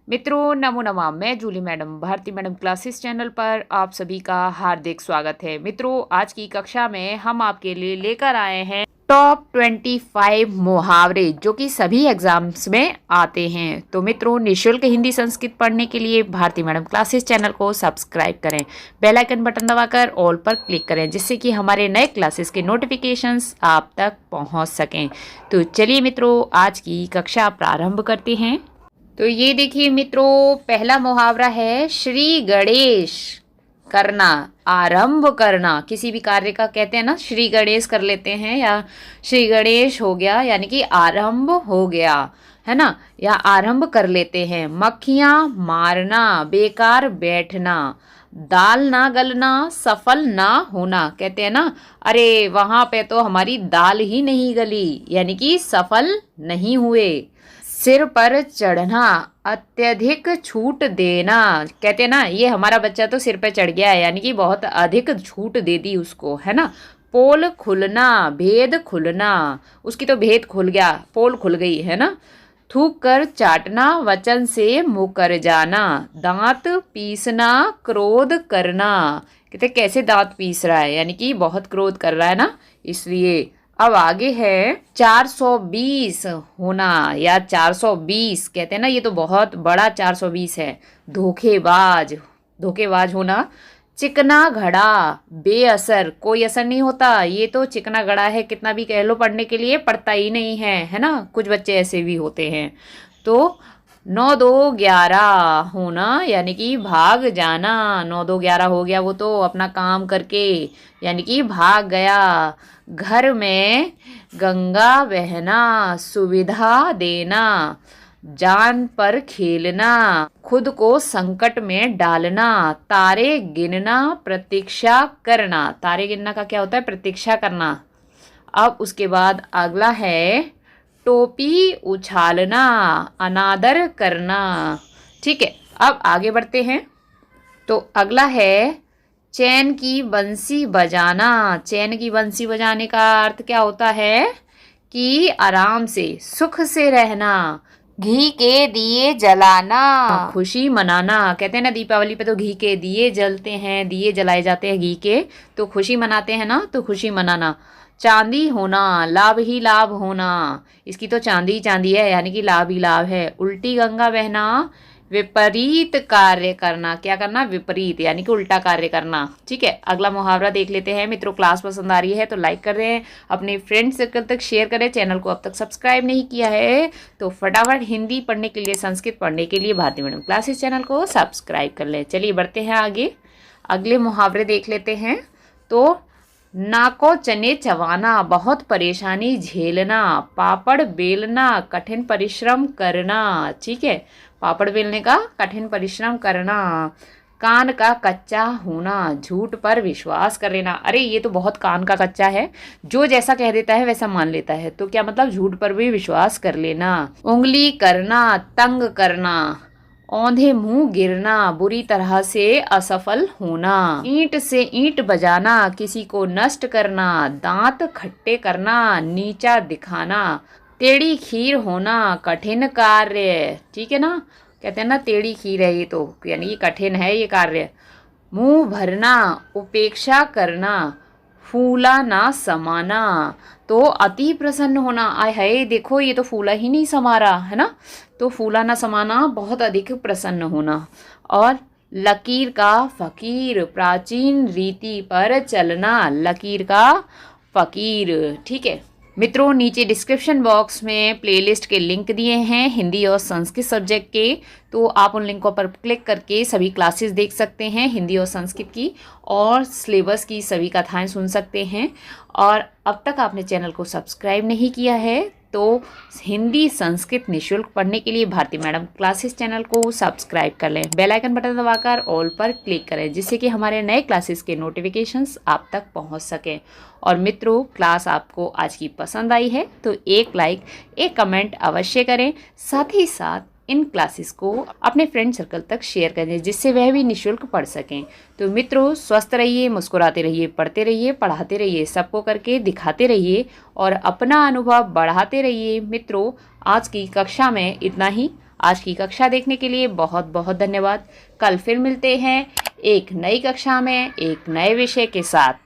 मित्रों नमो नमः। मैं Julie madam Bharti madam classes channel पर आप सभी का हार्दिक स्वागत है। मित्रों आज की कक्षा में हम आपके लिए लेकर आए हैं टॉप 25 मुहावरे जो कि सभी एग्जाम्स में आते हैं। तो मित्रों निशुल्क हिंदी संस्कृत पढ़ने के लिए भारती मैडम क्लासेस चैनल को सब्सक्राइब करें, बेल आइकन बटन दबाकर ऑल पर क्लिक करें जिससे कि हमारे नए क्लासेस के नोटिफिकेशंस आप तक पहुंच सकें। तो चलिए मित्रों आज की कक्षा प्रारंभ करते हैं। तो ये देखिए मित्रों पहला मुहावरा है श्री गणेश करना, आरंभ करना। किसी भी कार्य का कहते हैं ना श्री गणेश कर लेते हैं या श्री गणेश हो गया यानी कि आरंभ हो गया है ना, या आरंभ कर लेते हैं। मक्खियां मारना, बेकार बैठना, दाल ना गलना, सफल ना होना। कहते हैं ना अरे वहां पे तो हमारी दाल ही नहीं गली यानी कि सफल नहीं हुए। सिर पर चढ़ना, अत्यधिक छूट देना। कहते हैं ना ये हमारा बच्चा तो सिर पे चढ़ गया है यानी कि बहुत अधिक छूट दे दी उसको, है ना। पोल खुलना, भेद खुलना, उसकी तो भेद खुल गया, पोल खुल गई है ना। थूक कर चाटना, वचन से मुकर जाना। दांत पीसना, क्रोध करना। कहते कैसे दांत पीस रहा है यानी कि बहुत क्रोध कर रहा है ना, इसलिए। अब आगे है 420 होना या 420। कहते हैं ना ये तो बहुत बड़ा 420 है। धोखेबाज, धोखेबाज होना। चिकना घड़ा, बेअसर, कोई असर नहीं होता। ये तो चिकना घड़ा है, कितना भी कह लो पढ़ने के लिए पढ़ता ही नहीं है ना। कुछ बच्चे ऐसे भी होते हैं। तो 9 2 11 होना यानी कि भाग जाना। 9 2 11 हो गया, वो तो अपना काम करके यानी कि भाग गया। घर में गंगा बहना, सुविधा देना, जान पर खेलना, खुद को संकट में डालना। तारे गिनना, प्रतीक्षा करना। तारे गिनना का क्या होता है? प्रतीक्षा करना। अब उसके बाद अगला है टोपी उछालना, अनादर करना। ठीक है, अब आगे बढ़ते हैं। तो अगला है चैन की बंसी बजाना। चैन की बंसी बजाने का अर्थ क्या होता है कि आराम से सुख से रहना। घी के दिए जलाना, खुशी मनाना। कहते हैं ना दीपावली पे तो घी के दिए जलते हैं, दिए जलाए जाते हैं घी के, तो खुशी मनाते हैं ना, तो खुशी मनाना। चांदी होना, लाभ ही लाभ होना। इसकी तो चांदी ही चांदी है यानी कि लाभ ही लाभ है। उल्टी गंगा बहना, विपरीत कार्य करना। क्या करना? विपरीत यानी कि उल्टा कार्य करना। ठीक है, अगला मुहावरा देख लेते हैं। मित्रों क्लास पसंद आ रही है तो लाइक कर दें, अपने फ्रेंड सर्कल तक शेयर करें। चैनल को अब तक सब्सक्राइब नहीं किया है तो फटाफट हिंदी पढ़ने के लिए, संस्कृत पढ़ने के लिए भारती मैडम क्लासेस चैनल को सब्सक्राइब कर लें। चलिए बढ़ते हैं आगे, अगले मुहावरे देख लेते हैं। तो नाको चने चबाना, बहुत परेशानी झेलना। पापड़ बेलना, कठिन परिश्रम करना। ठीक है, पापड़ बेलने का कठिन परिश्रम करना। कान का कच्चा होना, झूठ पर विश्वास कर लेना। अरे ये तो बहुत कान का कच्चा है, जो जैसा कह देता है वैसा मान लेता है, तो क्या मतलब? झूठ पर भी विश्वास कर लेना। उंगली करना, तंग करना। औंधे मुंह गिरना, बुरी तरह से असफल होना। ईंट से ईंट बजाना, किसी को नष्ट करना। दांत खट्टे करना, नीचा दिखाना। टेढ़ी खीर होना, कठिन कार्य। ठीक है ना, कहते हैं ना टेढ़ी खीर है ये तो यानी कि कठिन है ये कार्य। मुंह भरना, उपेक्षा करना। फूला ना समाना, तो अति प्रसन्न होना। आय हाय देखो ये तो फूला ही नहीं समा रहा है ना, तो फूला ना समाना, बहुत अधिक प्रसन्न होना। और लकीर का फकीर, प्राचीन रीति पर चलना। लकीर का फकीर। ठीक है मित्रों, नीचे डिस्क्रिप्शन बॉक्स में प्लेलिस्ट के लिंक दिए हैं हिंदी और संस्कृत सब्जेक्ट के, तो आप उन लिंकों पर क्लिक करके सभी क्लासेस देख सकते हैं हिंदी और संस्कृत की, और सिलेबस की सभी कथाएं सुन सकते हैं। और अब तक आपने चैनल को सब्सक्राइब नहीं किया है तो हिंदी संस्कृत निःशुल्क पढ़ने के लिए भारती मैडम क्लासेस चैनल को सब्सक्राइब कर लें, बेल आइकन बटन दबाकर ऑल पर क्लिक करें जिससे कि हमारे नए क्लासेस के नोटिफिकेशंस आप तक पहुंच सकें। और मित्रों क्लास आपको आज की पसंद आई है तो एक लाइक, एक कमेंट अवश्य करें। साथ ही साथ इन क्लासेस को अपने फ्रेंड सर्कल तक शेयर करें जिससे वह भी निःशुल्क पढ़ सकें। तो मित्रों स्वस्थ रहिए, मुस्कुराते रहिए, पढ़ते रहिए, पढ़ाते रहिए, सबको करके दिखाते रहिए और अपना अनुभव बढ़ाते रहिए। मित्रों आज की कक्षा में इतना ही। आज की कक्षा देखने के लिए बहुत बहुत धन्यवाद। कल फिर मिलते हैं एक नई कक्षा में एक नए विषय के साथ।